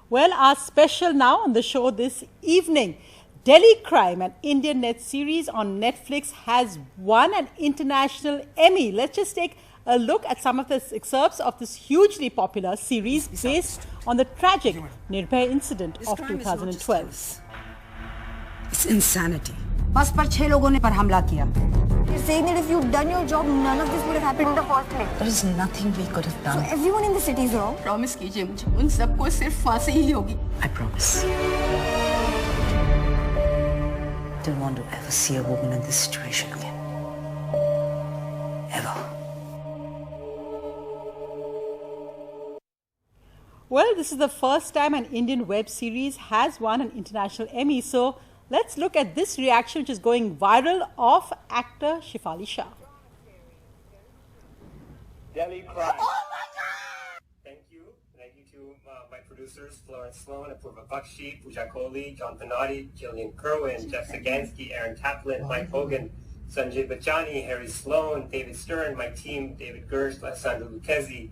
Well, our special now on the show this evening, Delhi Crime, an Indian net series on Netflix, has won an international Emmy. Let's just take a look at some of the excerpts of this hugely popular series based on the tragic Nirbhaya incident of 2012. It's insanity. बस पर 6 लोगों ने पर हमला किया. You're saying that if you'd done your job, none of this would have happened in the first place. There is nothing we could have done. So everyone in the city is wrong. Promise कीजिए मुझे उन सबको सिर्फ फांसी ही होगी. I promise. Don't want to ever see a woman in this situation again. Ever. Well, this is the first time an Indian web series has won an international Emmy. So let's look at this reaction, which is going viral, of actor Shefali Shah. Delhi Crime. Oh my God! Thank you. Thank you to my producers, Florence Sloan, Apurva Bakshi, Pooja Kohli, John Pennati, Gillian Kerwin, Jeff Sagansky, Aaron Taplin, Mike Hogan, Sanjay Bachani, Harry Sloan, David Stern, my team, David Gersh, Alessandro Lucchesi,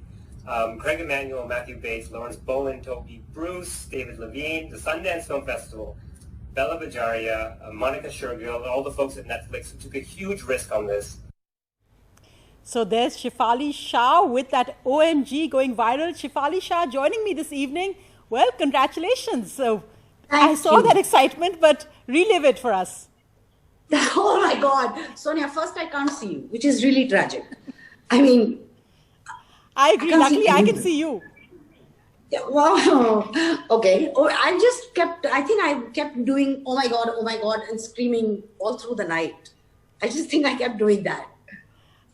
Craig Emanuel, Matthew Bates, Lawrence Bowen, Toby Bruce, David Levine, the Sundance Film Festival, Bella Bajaria, Monica Shergill, all the folks at Netflix who took a huge risk on this. So there's Shefali Shah with that OMG going viral. Shefali Shah joining me this evening. Well, congratulations. So I saw that excitement, but relive it for us. Oh my God. Sonia, first I can't see you, which is really tragic. I mean, I agree. Luckily, I can see you. Yeah, wow. Okay. Oh, I think I kept doing, oh my God, and screaming all through the night. I just think I kept doing that.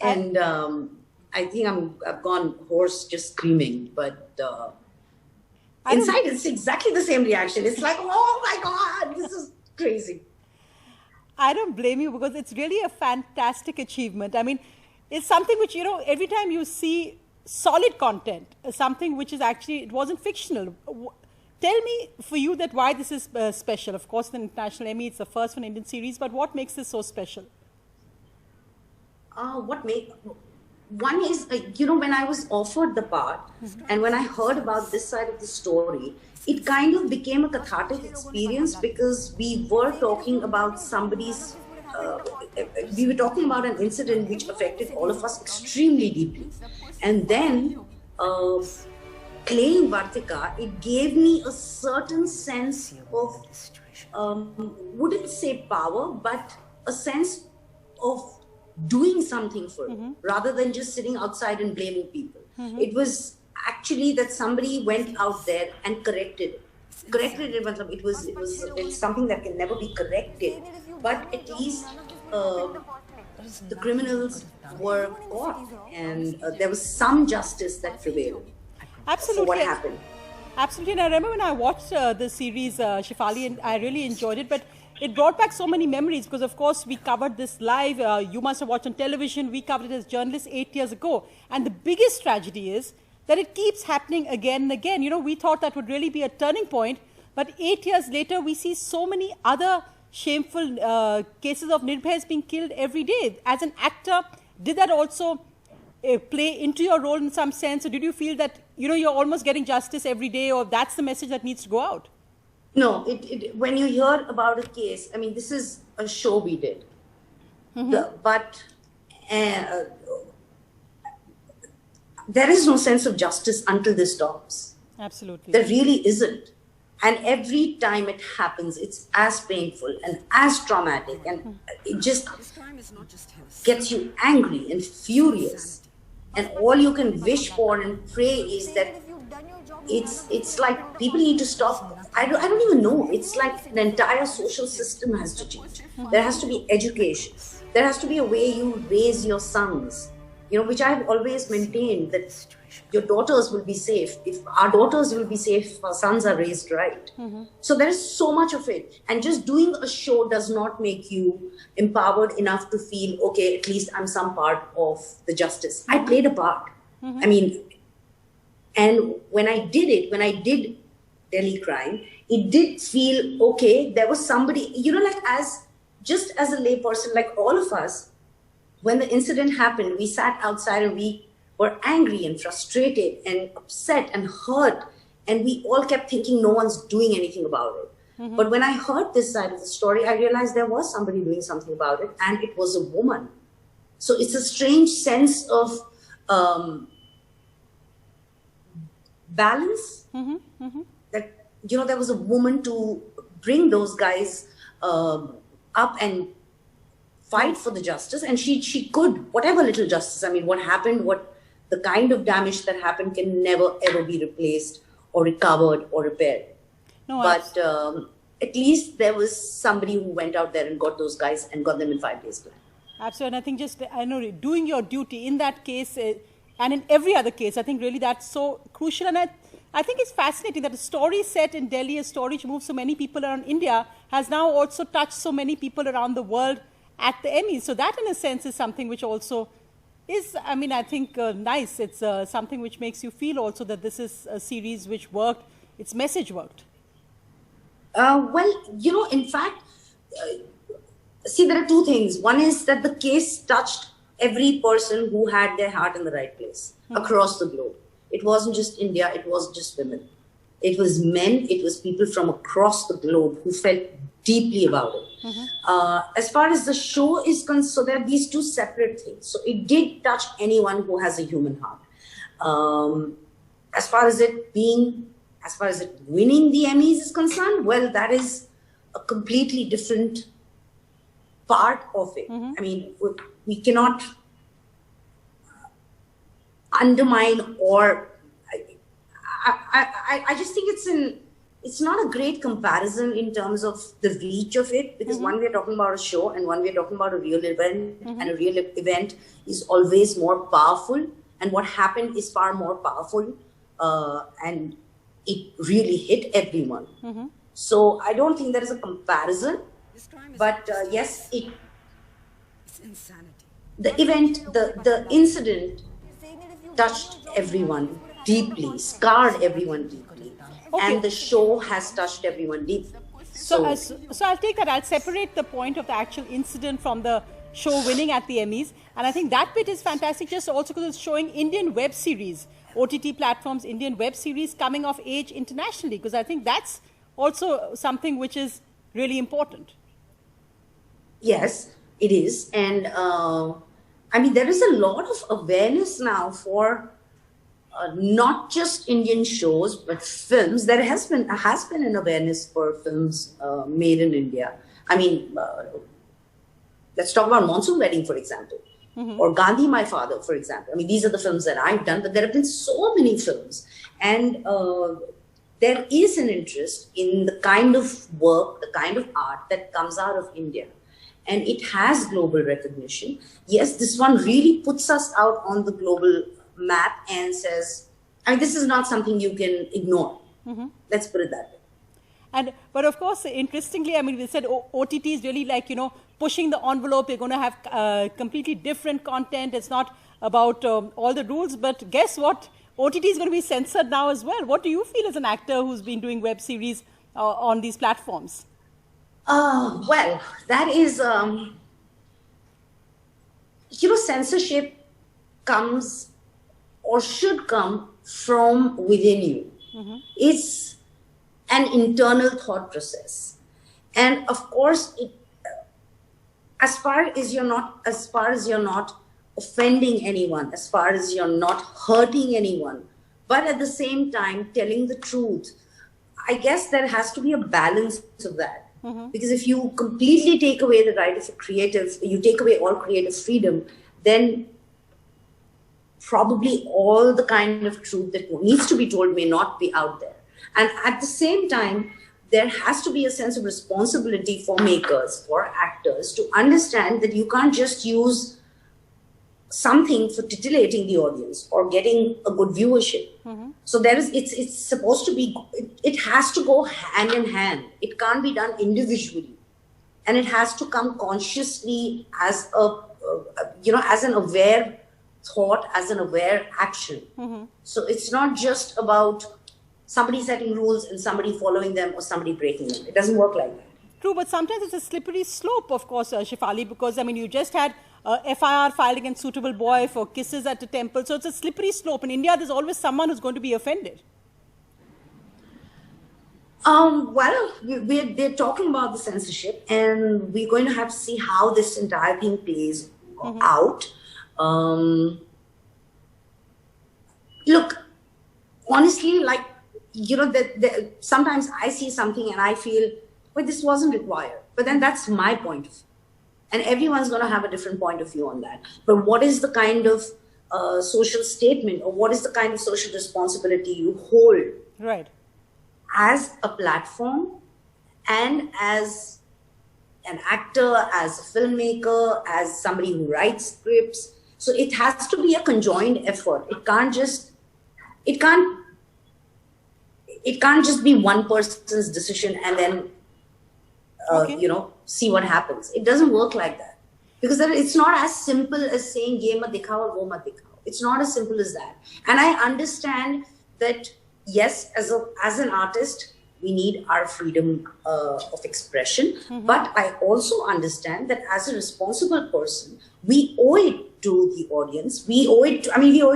And I think I've gone hoarse just screaming, but inside it's exactly the same reaction. It's like, oh my God, this is crazy. I don't blame you, because it's really a fantastic achievement. I mean, it's something which, every time you see solid content, something which is actually, it wasn't fictional. Tell me, for you, that why this is special. Of course, the International Emmy, it's the first one Indian series, but what makes this so special? One is, when I was offered the part and when I heard about this side of the story, it kind of became a cathartic experience, because we were talking about we were talking about an incident which affected all of us extremely deeply. And then playing Vartika, it gave me a certain sense of, wouldn't say power, but a sense of doing something for it, rather than just sitting outside and blaming people. It was actually that somebody went out there and corrected it. It's something that can never be corrected, but at least the criminals were caught, and there was some justice that prevailed. Absolutely. So what happened? Absolutely. And I remember when I watched the series, Shefali, and I really enjoyed it, but it brought back so many memories, because, of course, we covered this live. You must have watched on television. We covered it as journalists 8 years ago. And the biggest tragedy is that it keeps happening again and again. We thought that would really be a turning point. But 8 years later, we see so many other shameful cases of Nirbhayas being killed every day. As an actor, did that also play into your role in some sense? Or did you feel that, you're almost getting justice every day, or that's the message that needs to go out? No, when you hear about a case, I mean, this is a show we did, but there is no sense of justice until this stops. Absolutely. There really isn't. And every time it happens, it's as painful and as traumatic, and it just gets you angry and furious. And all you can wish for and pray is that it's like people need to stop. I don't even know. It's like the entire social system has to change. There has to be education. There has to be a way you raise your sons, which I've always maintained, that your daughters will be safe. If our daughters will be safe, if our sons are raised right. So there is so much of it. And just doing a show does not make you empowered enough to feel, okay, at least I'm some part of the justice. I played a part. I mean, and when I did Delhi Crime, it did feel, okay, there was somebody, just as a layperson, like all of us, when the incident happened, we sat outside and we were angry and frustrated and upset and hurt and we all kept thinking no one's doing anything about it. But when I heard this side of the story, I realized there was somebody doing something about it, and it was a woman. So it's a strange sense of balance, that, you know, there was a woman to bring those guys up and fight for the justice, and she could, whatever little justice. I mean, what happened, what the kind of damage that happened can never ever be replaced or recovered or repaired. No, but at least there was somebody who went out there and got those guys and got them in 5 days plan. Absolutely. And I think just, I know, doing your duty in that case and in every other case, I think really that's so crucial. And I think it's fascinating that a story set in Delhi, a story which moves so many people around India, has now also touched so many people around the world at the Emmys. So that, in a sense, is something which also is, I mean, I think nice. It's something which makes you feel also that this is a series which worked, its message worked. Well, you know, in fact, see, there are two things. One is that the case touched every person who had their heart in the right place across the globe. It wasn't just India, it wasn't just women. It was men, it was people from across the globe who felt deeply about it. As far as the show is concerned, so there are these two separate things. So it did touch anyone who has a human heart. As far as it winning the Emmys is concerned, well, that is a completely different part of it. I mean, we cannot undermine, or I just think it's not a great comparison in terms of the reach of it, because one, we're talking about a show, and one, we're talking about a real event, and a real event is always more powerful, and what happened is far more powerful, and it really hit everyone. So I don't think there is a comparison, but yes, it's insanity. The event, the incident touched everyone deeply, scarred everyone deeply, and the show has touched everyone deeply. So I'll take that. I'll separate the point of the actual incident from the show winning at the Emmys, and I think that bit is fantastic, just also because it's showing Indian web series, OTT platforms, Indian web series coming of age internationally, because I think that's also something which is really important. Yes, it is. And I mean, there is a lot of awareness now for not just Indian shows, but films. There has been an awareness for films made in India. I mean, let's talk about Monsoon Wedding, for example. Or Gandhi, My Father, for example. I mean, these are the films that I've done, but there have been so many films. And there is an interest in the kind of work, the kind of art that comes out of India. And it has global recognition. Yes, this one really puts us out on the global map and says, I mean, this is not something you can ignore. Let's put it that way. But of course, interestingly, I mean, we said OTT is really like, you know, pushing the envelope. You're going to have completely different content. It's not about all the rules. But guess what? OTT is going to be censored now as well. What do you feel as an actor who's been doing web series on these platforms? Well, that is, you know, censorship comes or should come from within you. It's an internal thought process. And of course, as far as you're not offending anyone, as far as you're not hurting anyone, but at the same time telling the truth, I guess there has to be a balance of that. Because if you completely take away the right of a creative, you take away all creative freedom, then probably all the kind of truth that needs to be told may not be out there. And at the same time, there has to be a sense of responsibility for makers, for actors, to understand that you can't just use something for titillating the audience or getting a good viewership. So it's supposed to be, it has to go hand in hand. It can't be done individually. And it has to come consciously as as an aware thought, as an aware action. So it's not just about somebody setting rules and somebody following them or somebody breaking them. It doesn't work like that. True, but sometimes it's a slippery slope, of course, Shefali, because, I mean, you just had FIR filed against Suitable Boy for kisses at a temple. So it's a slippery slope. In India, there's always someone who's going to be offended. Well, they're talking about the censorship, and we're going to have to see how this entire thing plays out. Look, honestly, like, you know, sometimes I see something and I feel, well, this wasn't required. But then that's my point of view. And everyone's going to have a different point of view on that. But what is the kind of social statement, or what is the kind of social responsibility you hold? Right. As a platform, and as an actor, as a filmmaker, as somebody who writes scripts. So it has to be a conjoined effort. It can't just be one person's decision and then, you know, see what happens. It doesn't work like that. Because it's not as simple as saying, ye mat dikhao aur wo mat dikhao. It's not as simple as that. And I understand that, yes, as an artist, we need our freedom of expression. But I also understand that as a responsible person, we owe it to the audience. We owe it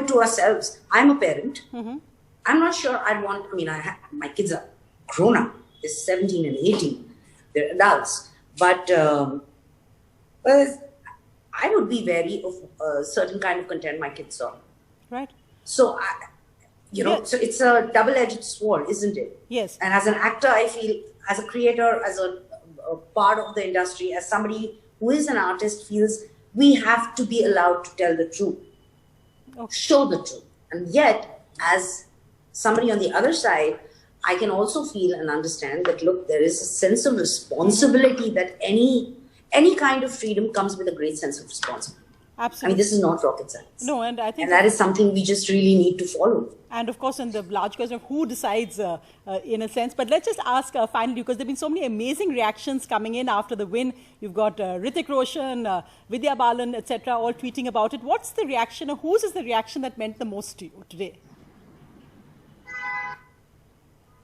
to ourselves. I'm a parent. I'm not sure my kids are grown up. They're 17 and 18. They're adults. But well, I would be wary of a certain kind of content my kids saw. Right. So, so it's a double-edged sword, isn't it? Yes. And as an actor, I feel, as a creator, as a part of the industry, as somebody who is an artist, feels we have to be allowed to tell the truth, show the truth. And yet, as somebody on the other side, I can also feel and understand that, look, there is a sense of responsibility that any kind of freedom comes with a great sense of responsibility. Absolutely. I mean, this is not rocket science. No, and I think that is something we just really need to follow. And of course, in the large question of who decides, in a sense. But let's just ask finally, because there have been so many amazing reactions coming in after the win. You've got Hrithik Roshan, Vidya Balan, etc., all tweeting about it. What's the reaction, or whose is the reaction that meant the most to you today?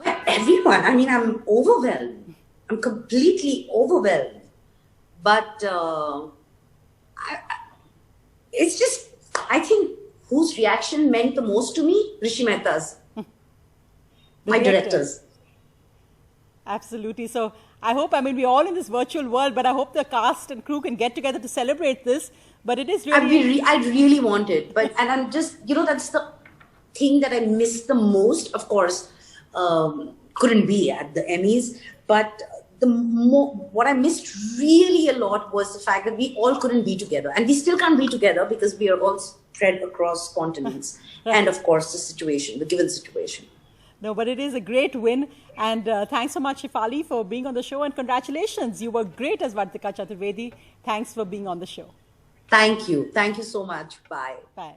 Well, everyone. I mean, I'm overwhelmed. I'm completely overwhelmed. But it's just, I think, whose reaction meant the most to me? Richie Mehta's. My directors. Absolutely. So I hope, we're all in this virtual world, but I hope the cast and crew can get together to celebrate this. But it is really... I really want it. But, and I'm just, that's the thing that I miss the most. Of course, couldn't be at the Emmys. But what I missed really a lot was the fact that we all couldn't be together. And we still can't be together because we are all spread across continents. And of course, the given situation. No, but it is a great win. And thanks so much, Shefali, for being on the show. And congratulations. You were great as Vartika Chaturvedi. Thanks for being on the show. Thank you. Thank you so much. Bye. Bye.